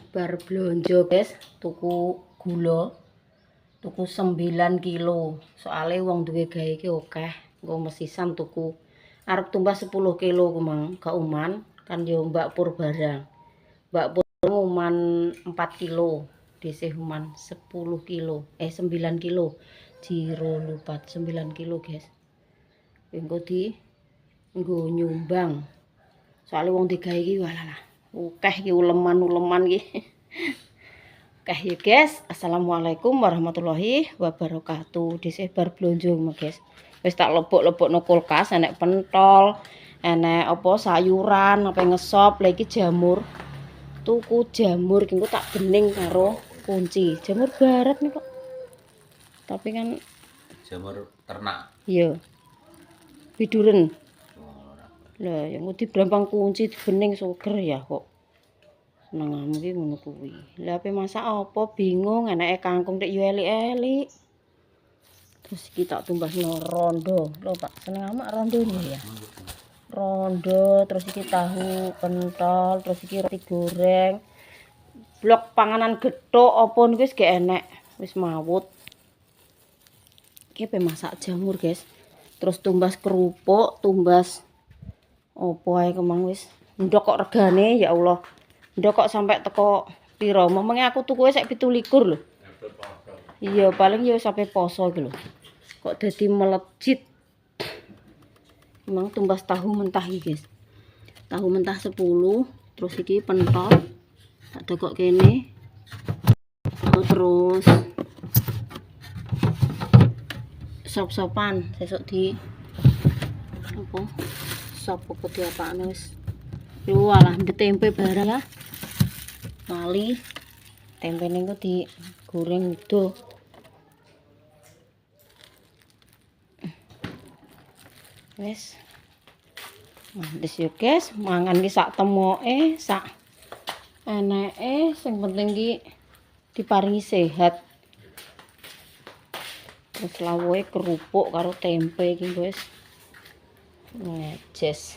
bar blonjo guys, tuku gula, tuku 9 kilo. Soalnya wong duwe gawe iki akeh, engko mesisan tuku. Arep tumbas 10 kilo kumang, gak uman, kan yo Mbak Pur barang. Mbak Pur uman 4 kilo, dhisik uman 10 kilo, 9 kilo. Jiro lupat 9 kilo guys. Engko nggo nyumbang. Soalnya wong digawe iki walalah. Akeh iki uleman-uleman iki. Oke ya guys, assalamualaikum warahmatullahi wabarakatuh. Dhisik bar blonjo guys. Wis tak lebok-lebokno kulkas, enek pentol, enek apa sayuran, apa ngesop, lagi jamur. Tuku jamur iki tak bening karo kunci. Jamur barat nih kok. Tapi kan jamur ternak. Iya. Biduren. Lah yang ngudi brampang kunci bening suger ya kok. Senengamu iki ngono kuwi. Lah ape masak apa bingung enake kangkung nek yo elik-elik. Terus iki tak tumbasno rondo. Lho Pak, senengamu rondo nih ya. Rondo, terus iki tahu pentol, terus iki roti goreng. Blok panganan gethuk apa niku wis gak enek, wis mawut. Iki ape masak jamur, guys. Terus tumbas kerupuk, tumbas opo ae kemang wis ndok kok regane ya Allah. Ndok kok sampai teko piro? Momenge aku tuku sik 17 lho. Iya, paling ya sampai poso iki lho. Kok dadi melejit. Emang tumbas tahu mentah iki, guys. Tahu mentah 10, terus iki pentol. Tak dokok kene. Terus sop-sopan sesuk di apa? Sop apa diapakne wis. Yo alah tempe barang ya. Mali tempe niku digoreng udo. Wis. Wis yo guys, mangan ki sak temoke, sak eneke, sing penting ki diparingi sehat. Terus lawuhe kerupuk karo tempe iki guys. Ngejes.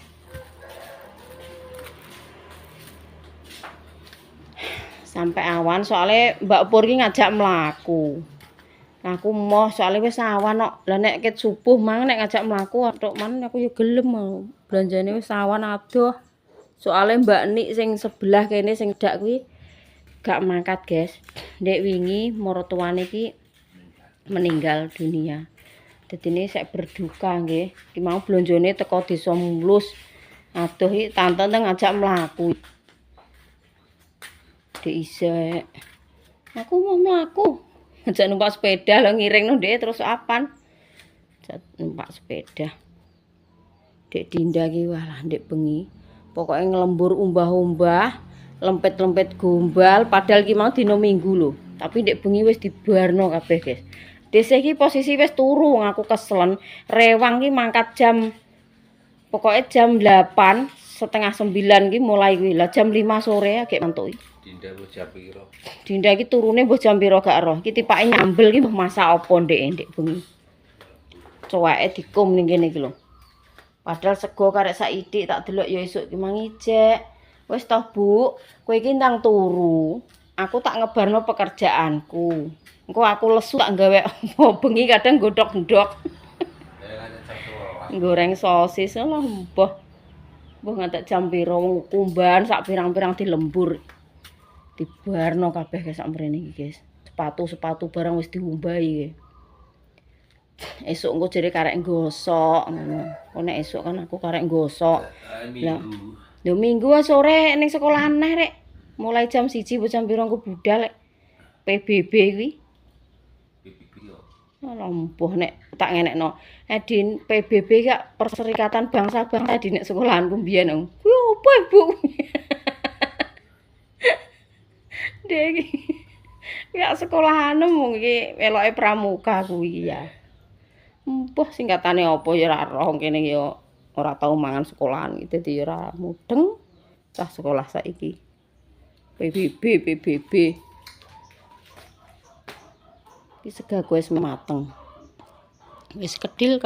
Sampai awan soalnya Mbak Pur ki ngajak mlaku. Aku moh soalnya wis awan kok. Lah nek ket subuh mang nek ngajak mlaku tok man aku yo gelem mau. Belanjane wis awan adoh. Soalnya Mbak Nik sing sebelah kene sing dak kuwi gak mangkat, guys. Ndek wingi maratuwane ki meninggal dunia. Dadine sik berduka nggih. Ki mau blonjone teko desa mulus. Adoh iki tante ngajak mlaku. Dek isek. Aku mau mlaku. Ngajak numpak sepeda lho ngiringno ndek terus apan. Numpak sepeda. Dek Dinda ki walah ndek bengi. Pokoke nglembur umbah-umbah, lempet-lempet gombal padahal ki mau dina Minggu lho. Tapi ndek bengi wis dibarno kabeh, guys. Desa iki posisi wis turu aku keselen. Rewang ki mangkat jam pokoknya jam 8, setengah 9 ki mulai kuwi. Lah jam 5 sore agek mantuk iki. Dinda ku jam piro? Dinda iki turune mbah jam piro gak roh. Iki tipake nyambel ki mbah masak apa ndek bengi. Cuwake dikum ning kene iki lho. Padahal sego karek saiki tak delok ya esuk ki mang ijek. Wis toh, Bu, kowe iki ndang turu. Aku tak ngebarno pekerjaanku. Engko aku lesu tak gawe apa bengi kadang godhok-ndok. Goreng sosis lho mbah. Mbah ngantek jam piro wong kumban sak pirang-pirang dilembur. Dibarno kabeh sak mrene iki, guys. Sepatu-sepatu barang wis diumbahi. Esuk engko jere karek gosok ngono. Kok nek esuk kan aku karek gosok. Lah, yo Minggu sore ning sekolah aneh rek. Mulai jam 1 jam piro engko budal rek. PBB kuwi. Lompoh nek tak ngenekno. Edin PBB gak Perserikatan Bangsa-Bangsa di nek sekolahanku mbiyen. Kuwi opo, Ibu? Dek iki. Ya sekolahan mung iki eloke pramuka kuwi ya. Empuh singkatane apa ya ora roh kene ya ora tau mangan sekolahan iki dadi ora mudeng cah sekolah saiki. PBB. Iki segaku wis mateng. Wis kedil.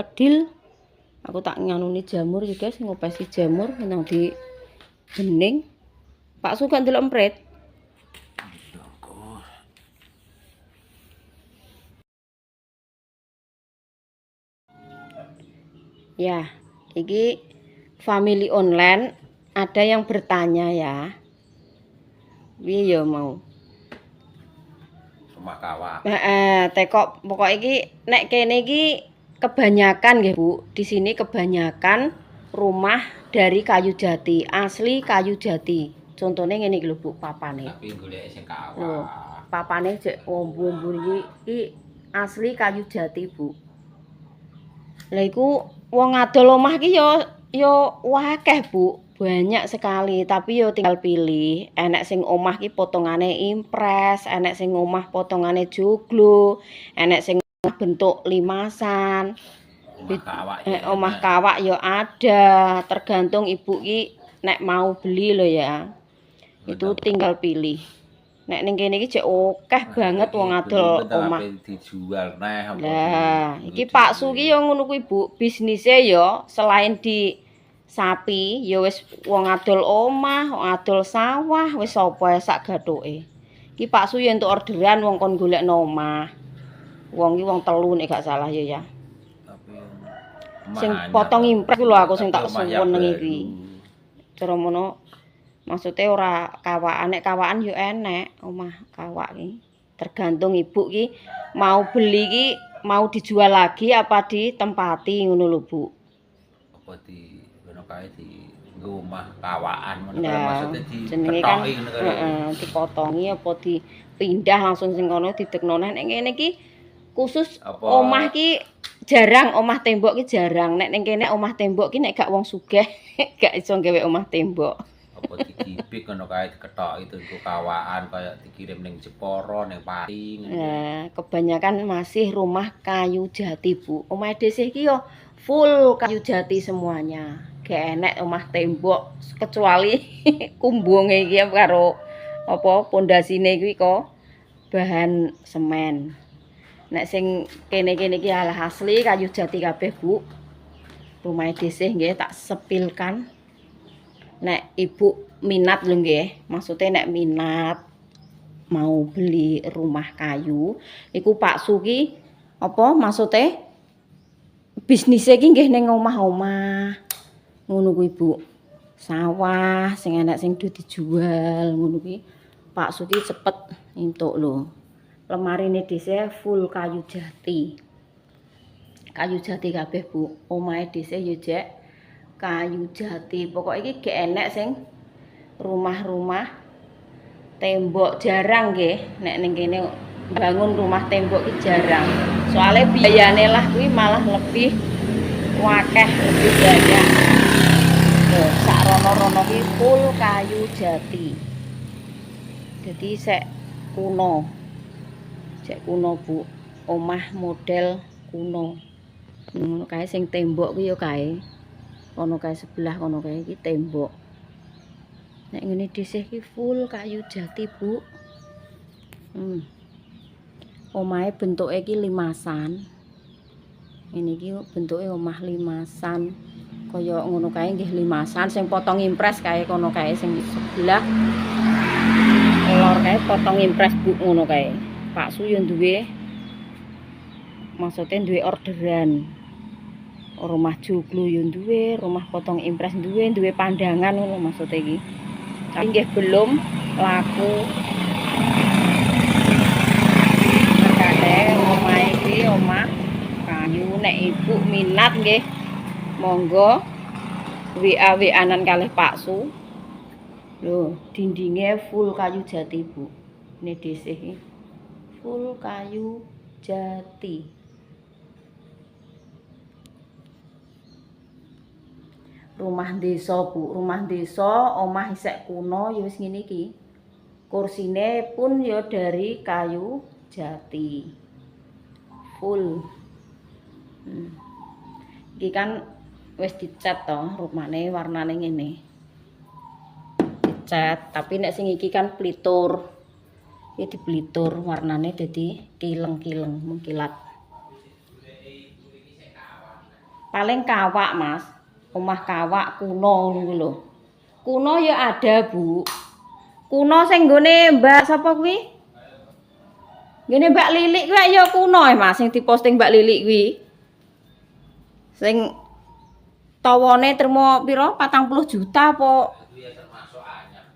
Aku tak nganuni jamur iki guys, ngopesi jamur nang di bening. Pak Su gak ndelok emprit. Ya, iki family online ada yang bertanya ya. Piye ya mau? Rumah kawah. Tekok pokok iki nek kene iki kebanyakan nggih Bu. Di sini kebanyakan rumah dari kayu jati, asli kayu jati. Contohnya ngene iki lho Bu, papane. Tapi golek sing Lho, kawah. papane jek ombu-ombu iki asli kayu jati, Bu. Lah iku wong ngadol omah ki yo akeh, Bu. Banyak sekali, tapi yo tinggal pilih. Enek sing omah ki potongane impres, enek sing omah potongane joglo, enek sing omah bentuk limasan. Rumah kawah ya. Omah kawak yo ada, tergantung ibu ki nek mau beli lo ya. Itu tinggal pilih. Nek ning kene iki jek akeh banget wong ngadol omah. Dijual neh apa Lah, iki Pak Su ki yo ngono kuwi Bu, bisnise yo selain di sapi, yo wis wong adol omah, wong adol sawah, wis apa sak gathuke. Iki Pak Su yo entuk orderan wong kon golekno omah. Wong ki wong telu nek gak salah yo ya. Sing potong impres lho aku sing tak suwun iki. Cara mono maksudnya ora kawakan, nek kawakan yo enek omah kawak ki. Tergantung ibu ki mau beli ki mau dijual lagi apa ditempati ngono lho Bu. Apa di ngono kae di rumah kawakan ngono Nah, maksudnya jenenge kan dipetoki ngono kae. dipotongi apa dipindah langsung sing kono didekno nek ngene iki khusus Apa omah ki jarang, omah tembok ki jarang. Nek ning kene omah tembok ki nek gak wong sugih gak iso gawe omah tembok. apa digibik ngono kae diketoki itu kawakan kaya dikirim ning Jepara ning Pati ngono. Nah, kebanyakan masih rumah kayu jati, Bu. Omah dhisik iki yo full kayu jati semuanya. Gak enek omah tembok kecuali kumbunge iki karo apa pondasine kuwi kok bahan semen. Nek sing kene-kene iki alah asli kayu jati kabeh, Bu. Rumah dhisik nggih tak sepilkan. Nek ibu minat lho nggih, maksudnya nek minat mau beli rumah kayu, iku Pak Suki apa maksudnya bisnisnya iki nggih ning omah-omah. Ngono kuwi Bu. Sawah sing enek sing dijual ngono kuwi. Pak Suki cepet entuk lho. Lemarine dhisik full kayu jati. Kayu jati kabeh Bu. Omahe dhisik yo jek kayu jati. Pokok iki gak enek sing rumah-rumah tembok jarang nggih. Nek ning kene bangun rumah tembok iki jarang. Soalnya biayane lah kuwi malah lebih wakeh, lebih banyak. Loh, sak rono-rono iki full kayu jati. Jadi sek kuno. Sek kuno Bu. Omah model kuno. Ngono kae sing tembok kuwi yo kae. Kono kae sebelah kono kae iki tembok. Nek ngene dhisik iki full kayu jati, Bu. Omahe bentuke iki limasan. Ini iki bentuke omah limasan. Kaya ngono kae nggih limasan sing potong impres kae kono kae sing sebelah. Lor kae potong impres Bu ngono kae. Pak Su yo duwe maksudnya duwe orderan. Rumah joglo yo duwe, rumah potong impres duwe pandangan ngono maksudnya iki. Tapi nggih belum laku. Makane omah iki omah kayu nek ibu minat nggih monggo WA-WA-an kalih Pak Su. Lho, dindingnya full kayu jati, Bu. Ini dhisik iki. Full kayu jati. Rumah desa Bu, rumah desa omah isek kuno ya wis ngene iki. Kursine pun ya dari kayu jati. Full. Iki kan wis dicat to, rumane warnane ngene. Dicat, tapi nek sing iki kan plitur. Ya diplitur warnane dadi kileng-kileng mengkilat. Paling kawak, Mas. Omah kawak kuno niku lho. Kuno ya ada, Bu. Kuno sing nggone Mbak sapa kuwi? Ngene Mbak Lilik kuwi ya kuno Mas sing diposting Mbak Lilik kuwi. Sing tawane termo pira 40 juta apa Itu ya termasuk anyar.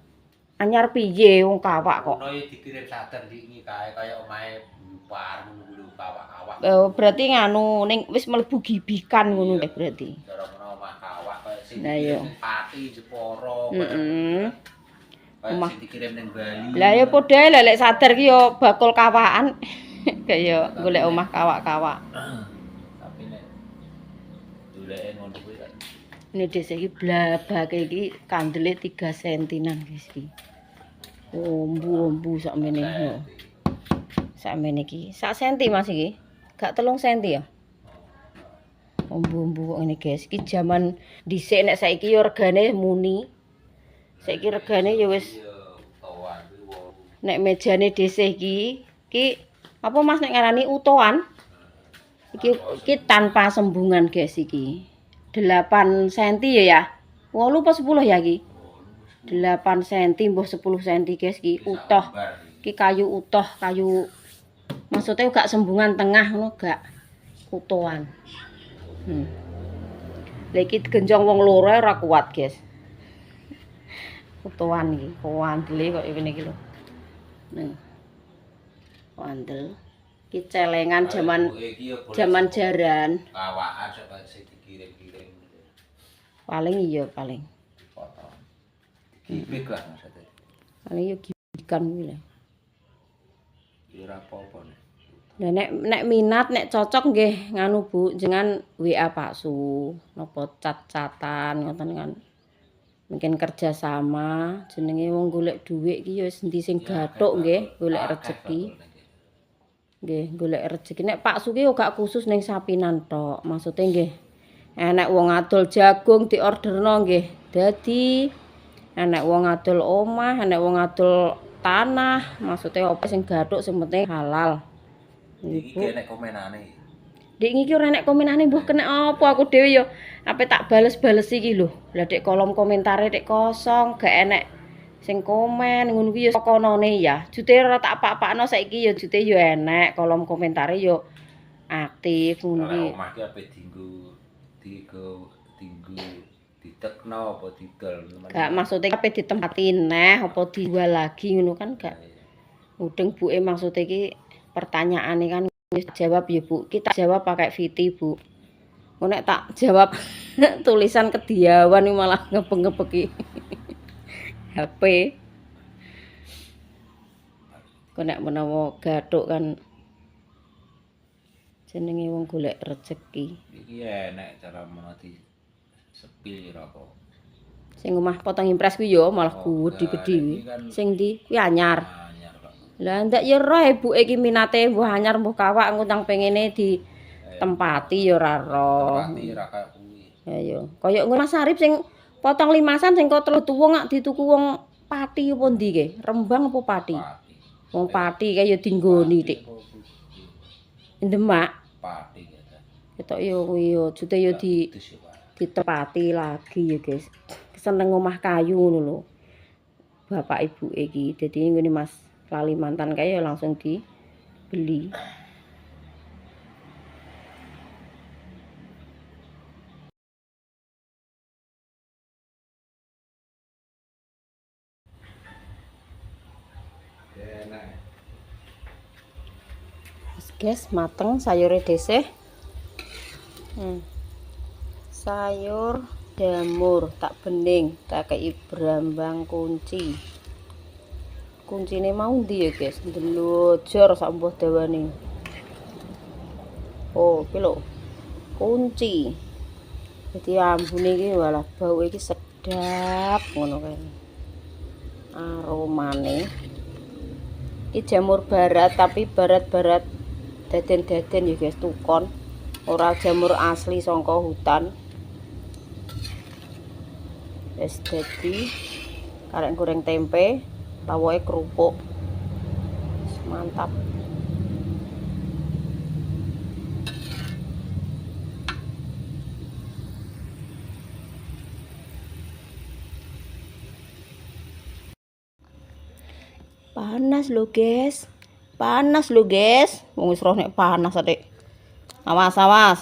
anyar piye wong kawak kok. Ono ya dikirim sadar iki kae kaya omahe Bupar ngono kawak-kawak. Berarti nganu ning wis mlebu gibikan ngono deh berarti. Cara menawa omah kawak kaya sing Lah iya. dikirim ning Pati, Jepara, Heeh. kaya sing dikirim ning Bali. Lah ya padha ae lek sadar ki yo bakul kawakan. Kaya golek omah kawak-kawak. Tapi nek doleke ngono kuwi kan Ini desa iki blabake iki kandele 3 sentinan guys iki. Ombu-ombu sakmene yo. Sakmene iki. Sak senti Mas iki. Gak 3 senti ya. Ombu-ombu kok ngene guys. Iki jaman dhisik nek saiki yo regane muni. Saiki regane ya wis toan kuwi wong. nek mejane desa iki apa Mas nek ngarani utoan? Iki tanpa sembungan guys iki. 8 cm ya. 8 apa 10 ya iki? 8 cm mbah 10 cm guys iki utuh. Iki kayu utuh, kayu maksudnya gak sembungan tengah ngono gak utuhan. Lah iki genjong wong loro ora kuat guys. Utuhan iki, wandele kok ngene iki lho. Nih. Wandel. Iki celengan jaman jaran. Kawakan sok sing dikirim-kirim. Paling iya paling. Foto. Gibik lah maksudnya. Paling yo gibikan kuwi lho. Ya ora apa-apa nek. Nah, nek minat, nek cocok nggih nganu Bu, jenengan WA Pak Su, napa cat-catan ngoten kan. Mungkin kerja sama, jenenge wong golek dhuwit iki ya wis endi sing gathuk nggih, golek rezeki. Nggih, golek rezeki. Nek Pak Su ki yo gak khusus ning sapinan tok, maksude nggih. Enek wong adol jagung diorderno nggih. Dadi enek wong adol omah, enek wong adol tanah, maksudnya apa sing gathuk sing penting halal. Iki nek komenane. Dik iki ora nek komenane mbuh kena apa aku dhewe ya ape tak bales-bales iki lho. Lah dik kolom komentare dik kosong, gak enek sing komen ngono kuwi ya konone ya. Jute ora tak apa-apakno saiki ya jute ya enek kolom komentare ya aktif ngono kuwi. Omah ki ape dinggo ditekno apa didol. Gak maksudnya ape ditempatin neh apa dijual lagi ngono kan gak. Mudeng buke maksudnya iki pertanyaane kan wis jawab ya Bu. Kita jawab pakai VT Bu. Nek tak jawab tulisan kediawan iki malah ngebeng-ngebeki HP. Kok nek menawa gathuk kan jenenge wong golek rezeki. Iki enek cara menawa di sepil ora kok. Sing omah potong impres kuwi ya malah gede-gede. Sing ndi? Kuwi anyar. Anyar kok. Lah ndak ya roh ibuke iki minate mbuh anyar mbuh kawak ngutang pengene ditempati ya ora roh. Tempati ora kaya kuwi. Ya yo. Kaya ngono Mas Arif sing potong limasan sing kok telu tuwung ngak dituku wong Pati apa ndi ke? Rembang apa Pati? Pati. Wong Pati kaya dinggoni Dik. Demak. Pati gitu. Ketok yo kuwi yo jute yo ditepati lagi ya guys. Seneng omah kayu ngono lho. Bapak ibu iki. Dadi ngene Mas Kalimantan kae ya langsung dibeli. Enak. Guys, mateng sayure dhisik. Sayur jamur tak bening, tak kei brambang kunci. Kuncine mau ndi ya, guys? Ndelojor sak mbuh dawane. Oh, iki lho. Kunci. Dadi ambune iki walah bau iki sedap ngono kae. Aromane. Iki jamur barat tapi barat-barat daden-daden ya guys, tukon. Ora jamur asli saka hutan. Wis dadi karek goreng tempe, lawoke kerupuk. Mantap. Panas lho, guys. Panas lho, guys. Wong wis roh nek panas, Adik. Awas, awas.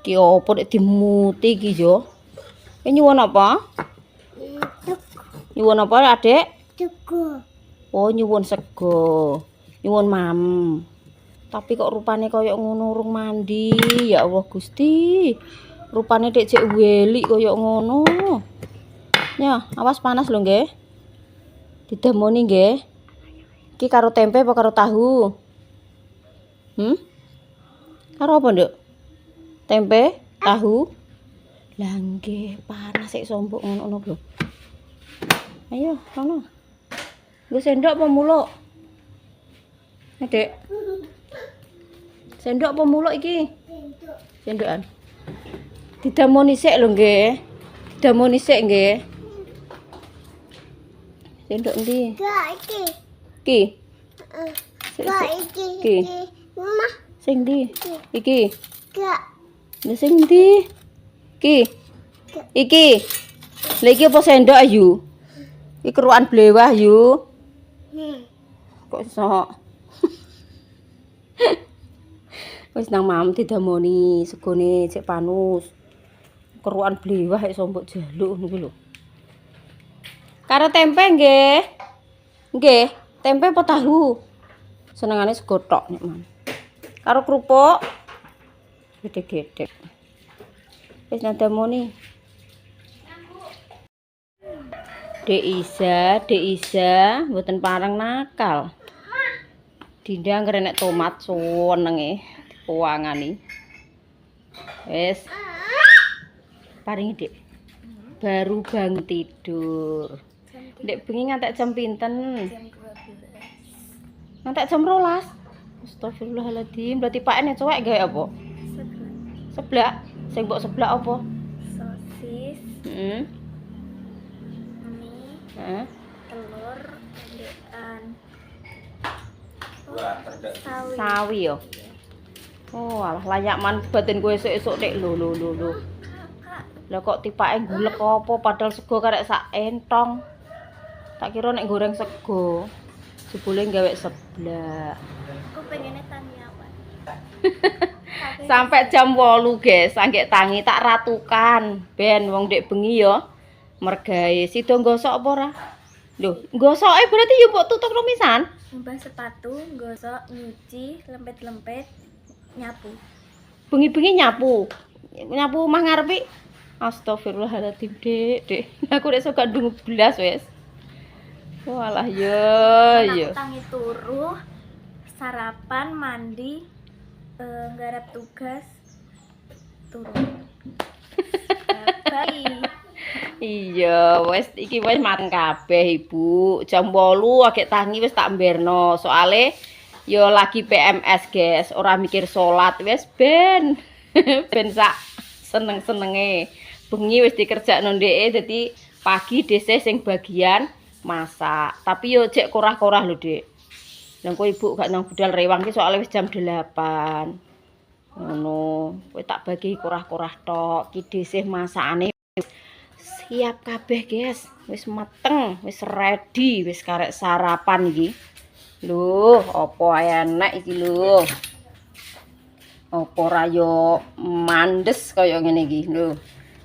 Ki opo nek dimuti ki yo? Nyuwun apa? Nyuwun apa, Adik? Tuku. Oh, nyuwun sego. Nyuwun mam. Tapi kok rupane koyo ngono urung mandi. Ya Allah Gusti. Rupane dek cek welik koyo ngono. Ya, awas panas lho nggih. Didamoni nggih. Iki karo tempe apa karo tahu? Karo apa, Nduk? Tempe, tahu? Lah nggih, panas sik sombok ngono lho. Ayo, sono. Nggo sendok apa muluk? Dek. Sendok apa muluk iki? Sendokan. Didamoni sik lho nggih. Didamoni sik nggih. Sendok endi? Gak iki. Ki. Gak iki. Ki. Mama. Sing ndi? Iki. Gak. Lah sing ndi? Ki. Iki. Lah iki apa sendok ayu? Iki keruan blewah yu. Kok iso? Wis nang mam didamoni segone cek panus. Keruan blewah iso mbok jaluk niku lho. Karo tempe nggih. Nggih, tempe apa tahu? Senengane sego tok nek mam. Karo kerupuk gede-gede. Wis nadamoni. Dek Isa, mboten pareng nakal. Dinda ngrenek tomat senenge dipuangani. Wis. Paringi, Dik. Baru bangun tidur. Dek bengi ngantek jam pinten? Jam 12. Ngantek jam 12. Astagfirullahaladzim. Berarti Pak ene cowek gawe apa? Seblak. Sing mbok seblak apa? Sosis, Heeh. mie, Heeh. telur, tendekan, Wah, terdek. sawi. Sawi yo. Oh, alah layak man batin kowe esuk-esuk nek lho. Lah kok tipake gulek apa padahal sego karek sak entong. Tak kira nek goreng sego. Jebule gawe seblak. Aku pengennya taniawan. Sampai jam 8, guys. Sanggek tangi tak ratukan. Ben wong dek bengi yo. Mergawe sida gosok apa ora? Lho, gosoke berarti yo mbok tutuk rumisan. Mbah sepatu, gosok, nyuci, lempet-lempet, nyapu. Bengi-bengi nyapu. Nyapu omah ngarepi. Astagfirullahaladzim, Dek. Aku nek sok ndung blas wis. Walah yo. Aku tangi turu, sarapan, mandi, garap tugas, turun. Bye. Iya, wis iki wis mateng kabeh, Ibu. Jam 8 agek tangi wis tak mberno. Soale yo lagi PMS, guys. Ora mikir salat wis ben. Ben sak seneng-senenge. Bengi wis dikerjakno ndeke dadi pagi dhisik sing bagian masak. Tapi yo cek korah-korah lho, Dik. Lah kok Ibu gak nang budal rewang ki soalnya wis jam 8. Ngono, kowe tak bagi korah-korah tok. Ki dhisik masakane siap kabeh, guys. Wis mateng, wis ready, wis karek sarapan iki. Lho, apa enek iki lho. Apa ora yo mandes kaya ngene iki lho.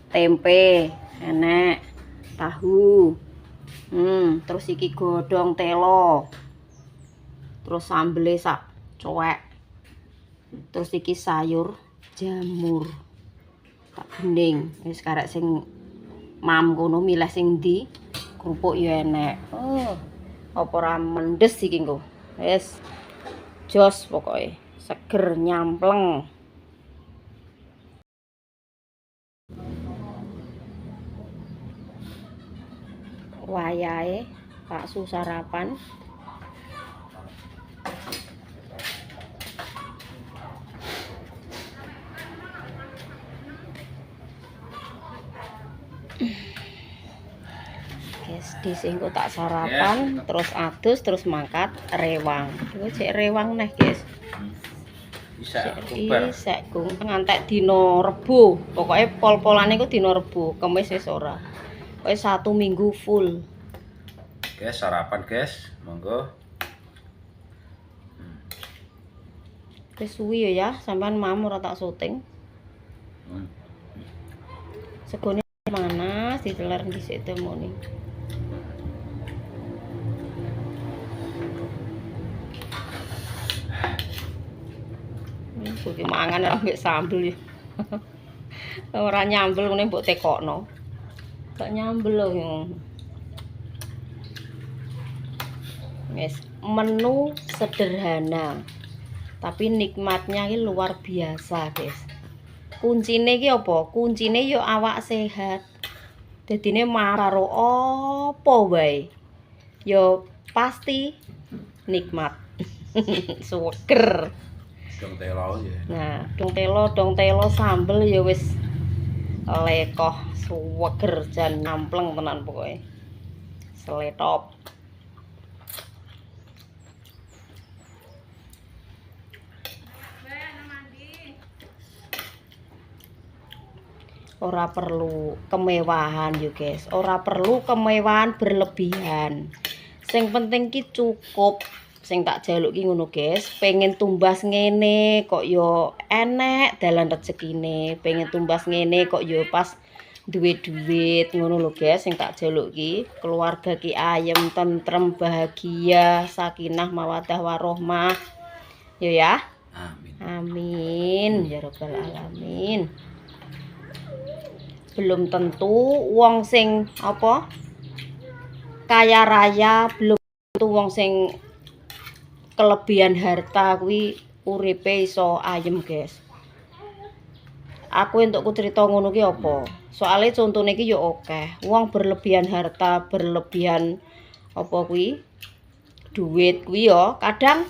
Tempe enek, tahu. Terus iki godhong telo. Terus sambele sak cuek. Terus iki sayur jamur. Tak bening, wis karek sing mam kono milih sing ndi. Kerupuk ya enek. Oh, apa ora mendes iki engko. Wis jos pokoke. Seger nyampleng. Wayahe Pak Su sarapan. Guys, disengko tak sarapan, terus adus, terus mangkat rewang. Iku cek rewang neh, guys. Bisa Jadi kubar. sek ngantek dina Rebo. Pokoke pol-polane iku dina Rebo, Kamis wis ora. Pokoke 1 minggu full. Guys, sarapan, guys. Monggo. Wis suwi ya, sampean mam ora tak syuting. Segone panas diteler dhisik temoni. Kuwi mangan ambek sambel ya. Ora nyambel ngene mbok tekokno. Gak nyambel lho. Wes, menu sederhana. Tapi nikmatnya ini luar biasa, guys. Kuncine iki apa? Kuncine yo awak sehat. Dadine mararo apa wae. Yo pasti nikmat. Seger. Dong telo ya. Nah, dong telo sambel ya wis lekoh seger jan nyampleng tenan pokoke. Seletop. Ora perlu kemewahan yo guys, ora perlu kemewahan berlebihan. Sing penting ki cukup. Sing tak jaluk ki ngono guys, pengen tumbas ngene kok yo enek dalan rezekine, pengen tumbas ngene kok yo pas duwe duit ngono lho guys. Sing tak jaluk ki keluarga ki ayem, tentrem, bahagia, sakinah, mawaddah warahmah. Yo ya. Amin. Amin ya rabbal alamin. Belum tentu wong sing apa kaya raya, belum tentu wong sing kelebihan harta kuwi uripe iso ayem guys. Aku entukku cerita ngono ki apa? Soale contone iki yo akeh. Wong berlebihan harta, berlebihan apa kuwi? Duit kuwi yo kadang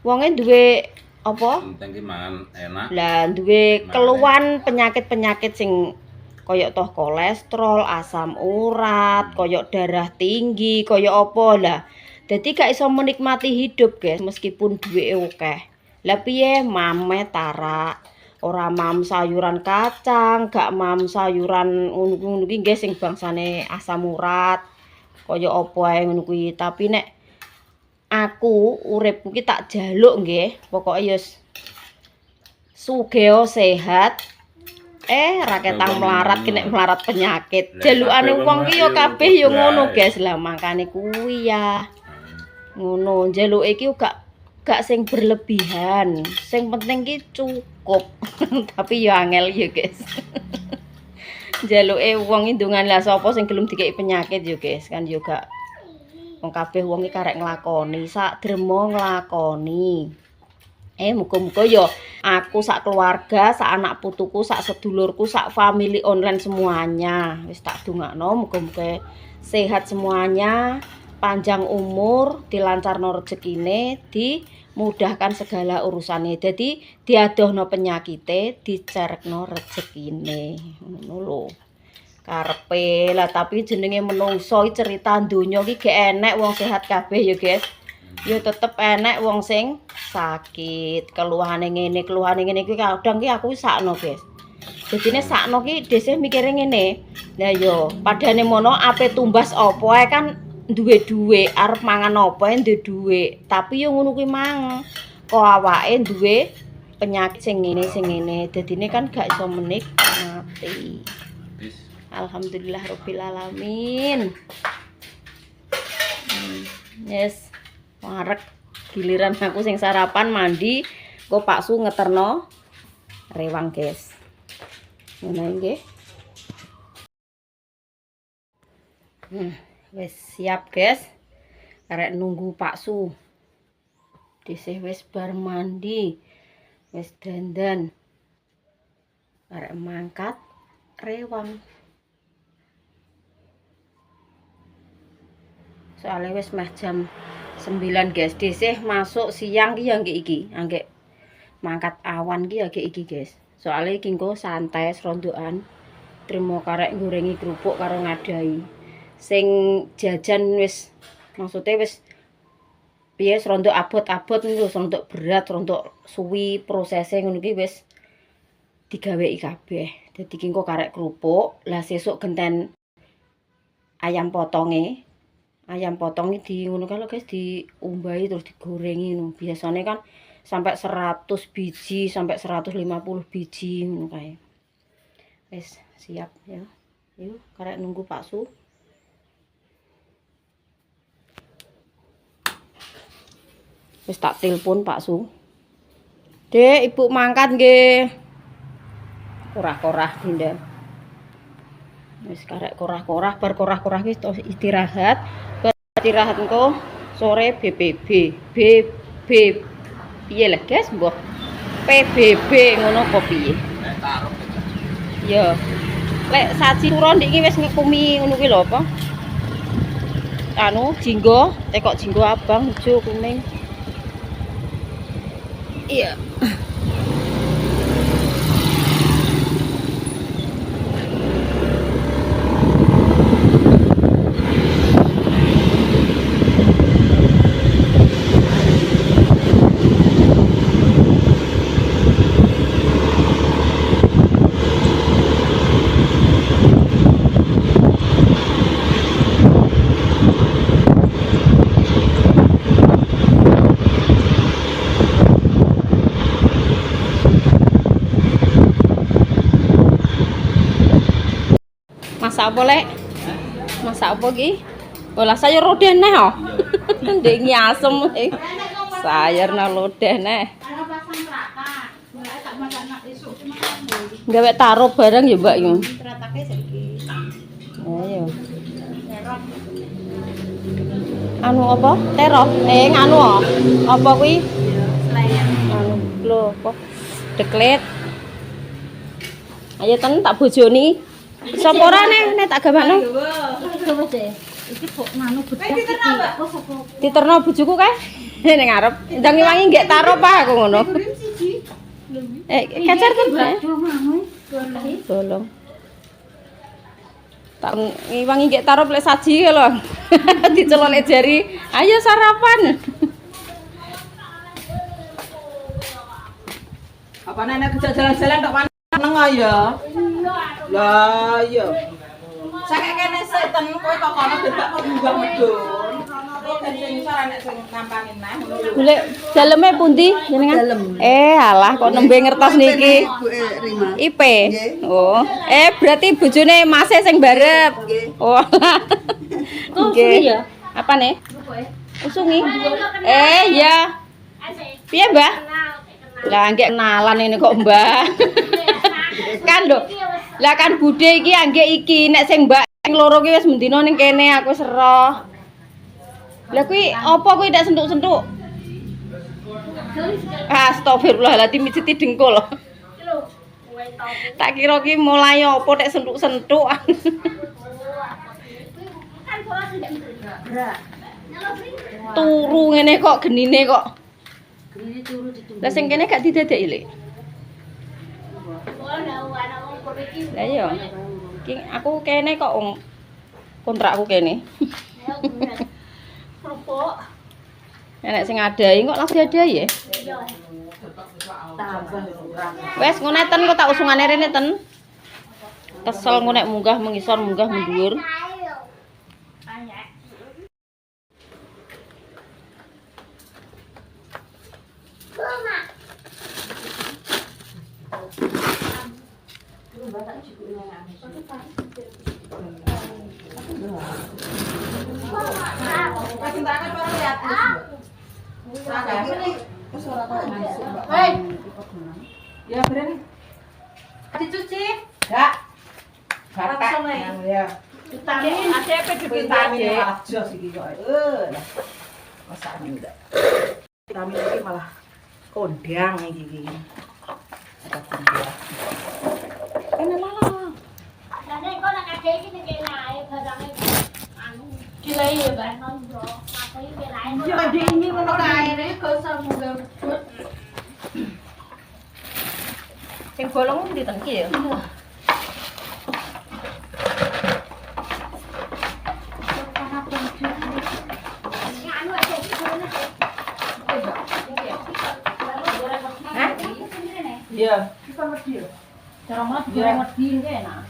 wonge duwe apa? Penting ki mangan enak. Lah duwe keluhan penyakit-penyakit sing koyok toh kolesterol, asam urat, koyok darah tinggi, koyok apa lah. Jadi gak iso menikmati hidup guys meskipun duwe akeh. Lah piye mame tarak, ora mam sayuran kacang, gak mam sayuran ngono-ngono ki guys sing bangsane asam urat. Koyok apa ae ngono kuwi. Tapi nek aku uripku ki tak jaluk nggih, pokoke ya sugih sehat. Raketang melarat ki nek melarat penyakit. Jalukane wong ki yo kabeh yo ngono guys. Lah makane kuwi ya. Ngono, njaluke iki gak sing berlebihan. Sing penting ki cukup. Tapi yo angel ya guys. Njaluke wong ndongan lah sapa sing gelem dikeki penyakit yo guys. Kan yo gak wong kabeh wong iki karek nglakoni, sak drema nglakoni. Muga-muga yo aku sak keluarga, sak anak putuku, sak sedulurku, sak family online semuanya. Wis tak dongakno muga-muga sehat semuanya, panjang umur, dilancarno rezekine, dimudahkan segala urusannya. Jadi diadohno penyakite, dicerekno rezekine. Ngono lho. Karepe lah tapi jenenge menungso cerita donya iki gak enek wong sehat kabeh ya guys. Ya tetep enek wong sing sakit, keluhane ngene kuwi kadang ki aku sakno, guys. Dadine sakno ki dhisik mikire ngene. Lah yo padane mono ape tumbas apa ae kan duwe dhuwit, arep mangan apa ae duwe dhuwit. Tapi yo ngono kuwi mang. Kok awake duwe penyakit sing ngene. Dadine kan gak iso menikmati. Alhamdulillah rabbil alamin. Yes. Warek giliran aku sing sarapan mandi kok Pak Su ngeterno rewang guys. Ngono nggih. Wis siap guys. Arek nunggu Pak Su. Dhisik wis bar mandi. Wis dandan. Arek mangkat rewang. Soalnya wis meh jam 9 guys, dhisik masuk siang ki ya nggih iki, anggek mangkat awan ki ya iki guys. Soalnya iki engko santai serondokan. Trimo karek ngorengi kerupuk karo ngadai. Sing jajan wis maksudnya wis piye serondok abot-abot niku, serondok berat, serondok suwi prosese ngono ki wis digaweki kabeh. Dadi iki engko karek kerupuk, lah sesuk genten ayam potonge. Ayam potong iki ngono kalau guys diumbahi terus digorengi ngono. Biasane kan sampai 100 biji sampai 150 biji ngono kae. Wis siap ya. Yuk, karek nunggu Pak Su. Wis tak telepon Pak Su. Dek, Ibu mangkat nggih. Korah-korah dinda. Wis karek korah-korah, bar korah-korah wis istirahat. Bar istirahat engko sore BPB. Piye lah, guys, mbok. PBB ngono apa piye? Nek taruh Ya. Lek saji turu ndik iki wis ngekumi ngono kuwi lho apa? Anu, jinggo, tekok jinggo abang, hijau, kuning. Iya. Masak apa lek? Masak apa ki? Olah sayur lodeh neh oh. Ndek ngiasem iki. Sayur nang lodeh neh. Gawe taruh bareng ya, Mbak yo. Ayo. Anu apa? Terop. Anu apa kuwi? Anu lho apa? Deklet. Ayo ten tak bojoni. Sapa ora nek tak gawakno? Iki kok nganu bedak iki. Diterno bojoku kae. Ning ngarep. Ndang ngewangi nggih taruh apa aku ngono. Kacar ten, Mbak. Tolong. Tak ngewangi nggih taruh lek saji lho. Dicelok jari. Ayo sarapan. Apa nenek bisa jalan-jalan tok meneng ya? Lah iya. Saking kene seten kowe kok kono bedak kok munggah medun. Kok ben sing isor nek sing nampani neh. Golek daleme pundi jenengan? Alah kok nembe ngertos niki. IP. Oh, berarti bojone Mase sing barep. Oh. Nggih. Ya. Apa nih? Usungi. Ya. Piye, Mbak? Lah nggih kenalan ini kok, Mbak. Kan lho. Lah kan budhe iki anggek iki nek sing Mbak sing loro ki wis mendino ning kene aku wis ero. Lah kuwi apa kuwi ndak sentuk-sentuk? Astagfirullahaladzim mijiti dengkul. Tak kira ki mulai apa nek sentuk-sentuk. Turu ngene kok genine kok. Lah sing kene gak didadeki lek. Lah iya. Ki aku kene kok kontrakku kene. Enek sing adahi kok langsung diadahi ya. Wes ngono ten kok tak usungane rene ten. Kesel ngono nek munggah mengisor munggah mundur. Ya berani. Dicuci? Enggak. Langsung ya. Vitamin, ACP vitamin aja iki kok. Masak ndak. Vitamin iki malah kondang iki. Ada kondang. Enak malah. Lah nek kok nek ade iki nek nae barange anu dilai ya Mbak Bro. Apa iki lae. Ya ade ini ngono kae nek gosok munggah. Sing bolong ndi ten ki ya? Iya. Bisa wedi ya. Cara mana digoreng wedi iki enak.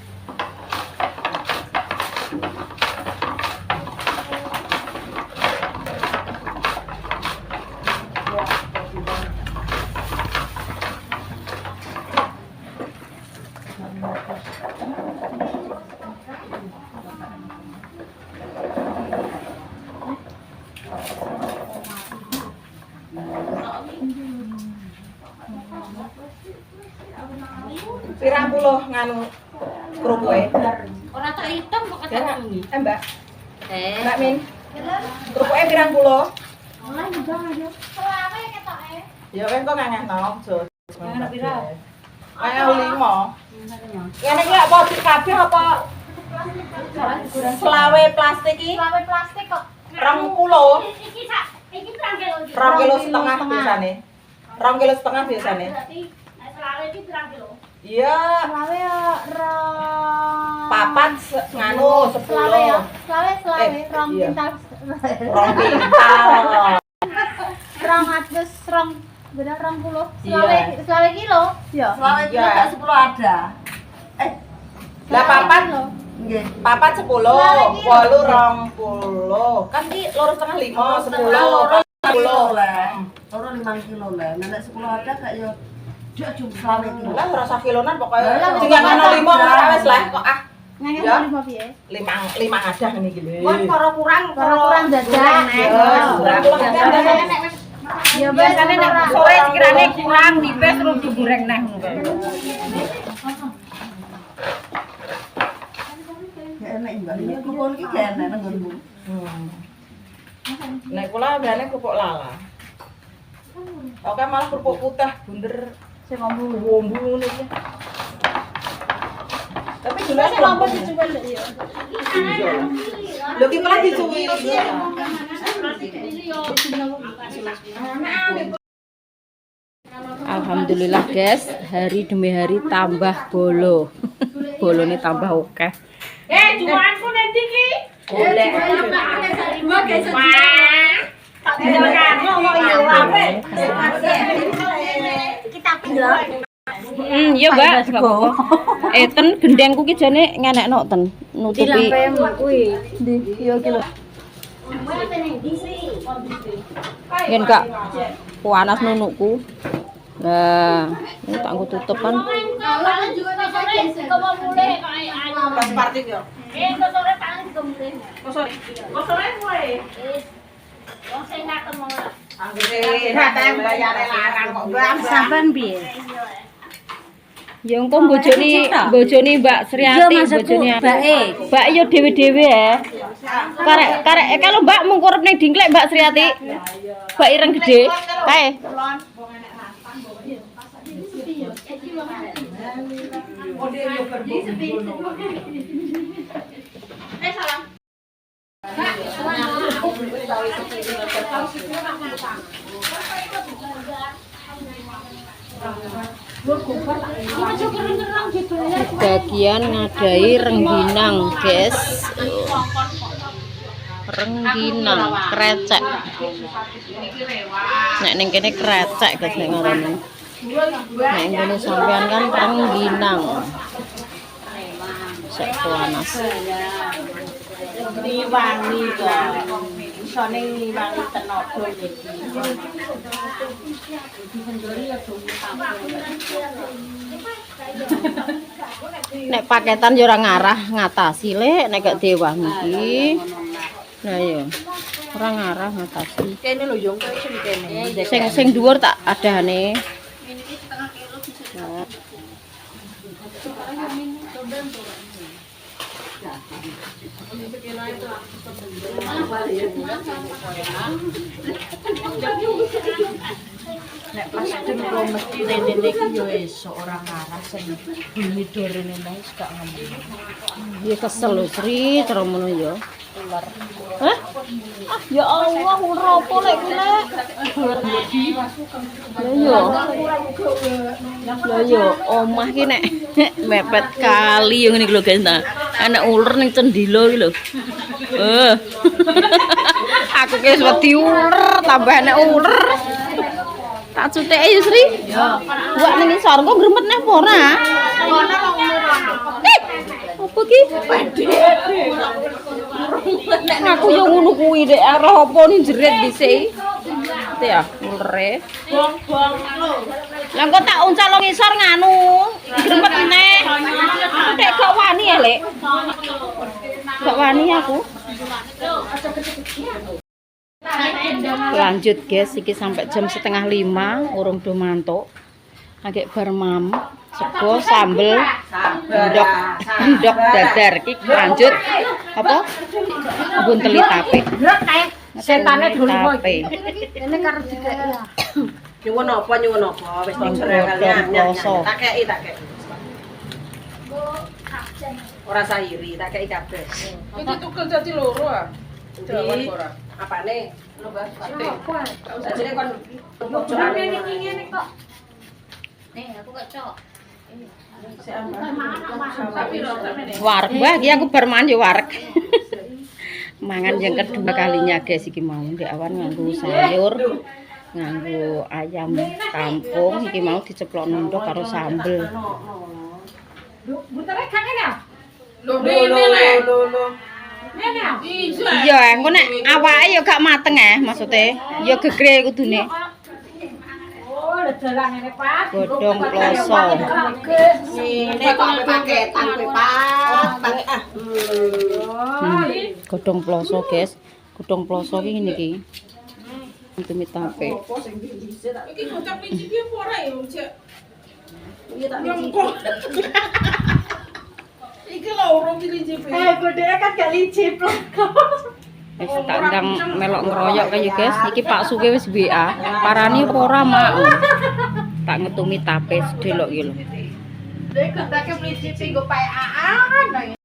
nganu kerupuke. Ora tak hitung kok Ya, kata sunyi. Mbak. Mbak Min. Kerupuke pirang puluh? Mulai ndang aja. Selawe ketoke. Ya kan kok ngangehno, Jo. Ngangehno pira? Kayak 5. Ngene iki apa kabeh apa? Selawe plastik iki Selawe plastik kok. 20. Iki sak iki pirang kilo? 2 kilo setengah biasane. 2 kilo setengah biasane. Berarti nek selawe iki pirang kilo? Iya, Selawe papat nganu 10. Selawe ya. Selawe rong iya. pintal. Rong pintal. Rong atus rong bener 20. Iya. Selawe kilo? Ya. Selawe kilo Iya. tak 10 ada. Lah papat Nggih. papat 10, 8 20. Kan iki loro setengah 5, 10, 10. lah. Loro 5 kilo lah. Nek 10 ada gak yo jek jumlah selawe kilo. Lah rasa kilonan pokoknya. Lah, Sing ngono 5 wis lah kok Ngene Ya. 5 piye? 5 ada ngene iki lho. Kon kurang Kurang dadak. Ya biasane nek sore sekirane kurang nipis terus digoreng neh ngono kae. Ya enak mbak. Ini kupon iki gak enak nang nggonmu. Nek kula biasane kerupuk lala. Oke malah kerupuk putih bunder Sing ngombu. wombu ngono iki. Tapi jelas Sing ngombu dicuwil ya. lho ki malah dicuwil. Alhamdulillah guys, hari demi hari tambah bolo. Bolone tambah oke. Jualanku nanti ki. Golek. Iya, Mbak. Gak apa-apa. Ten gendengku ki jane ngenekno ten nutupi. Ndi? Iya ki lho. Ngen Kak. Panas nunukku. Nah, ini tak aku tutup kan. Pas partik yo. Anggere datang bayare larang kok Mbak. Sampean piye? Ya engko bojone Mbak Sriati, bojone Mbak yo dhewe-dhewe ya. Karek kalau Mbak mung kurep ning dingklek Mbak Sriati. Mbak ireng gede. Kae. Bagian ngadai rengginang, guys. Rengginang, krecek. Nek ning kene krecek, guys, nek ngarane. Nek ngene sampean kan rengginang. Sek panas. Niwangi kok. Isone niwangi tenaga iki. Nek paketan yo ora ngarah ngatasi lek nek gak dewah iki. Nah yo. Ora ngarah ngatasi. Kene lho yo kok sing kene. Sing dhuwur tak adane. Nek pas demo mesti rene iki yo esuk ora ngarah sing bumi dorene nang gak ngomong. Ya kesel lho Sri, cara ngono ya. Ular. Hah? Ah, ya Allah, ular apa lek kuwi lek? Lah yo, omah ki nek mepet kali yo ngene iki lho guys. Nah, ana ular ning cendila iki lho. Aku ki wis wedi ular, tambah ana ular. Tak cuteke yo Sri. Ya. Buat ning isor kok gremet neh apa ora? Apa ki? Aku yo ngono kuwi dek arep apa ning jerit dhisik. Ya, ulere. Bong-bong lho. Lah kok tak uncal nang isor nganu, gremet neh. Aku nek gak wani ya, Lek. Gak wani aku. Lanjut guys, iki sampai jam 4:30 urung do mantuk. agek bermam, sego, sambel, endok, Sabar. endok dadar iki lanjut apa? Bunteli tape. Setane dulu Tape. Ini karo dikek ya. Nyuwun apa wis sponsor Nyuwun ploso. tak kei. Ora sairi, tak kei kabeh. Iki tukel dadi loro ah. Di apane? Sajane kon pojokane Ngene kok. Nih, aku gak cok. Wareg wah iki aku bar mangan ya wareg. Mangan yang kedua kalinya guys iki mau ndek awan nganggo sayur, nganggo ayam kampung iki mau diceplok nunduk karo sambel. Butere kan ya? Lho ngene lho. Iya, engko nek awake ya gak mateng maksude. Ya gegre kudune. Oh, dalan ngene pas. Godhong ploso. Ini kok paketan kuwi, Pak. Godhong ploso, guys. Godhong ploso iki ngene iki. Tumis tape. Iki kocap piye apa ora ya, Cek? Iya tak Iki loro pilih Godhongnya kan gak licip loh. Wis tak ndang melok ngeroyok kae guys. Iki Pak Suke wis WA. Parani apa ora, Mak? Tak ngetumi tape sedelok iki lho. Lha kok tak keplicipi go pae aan.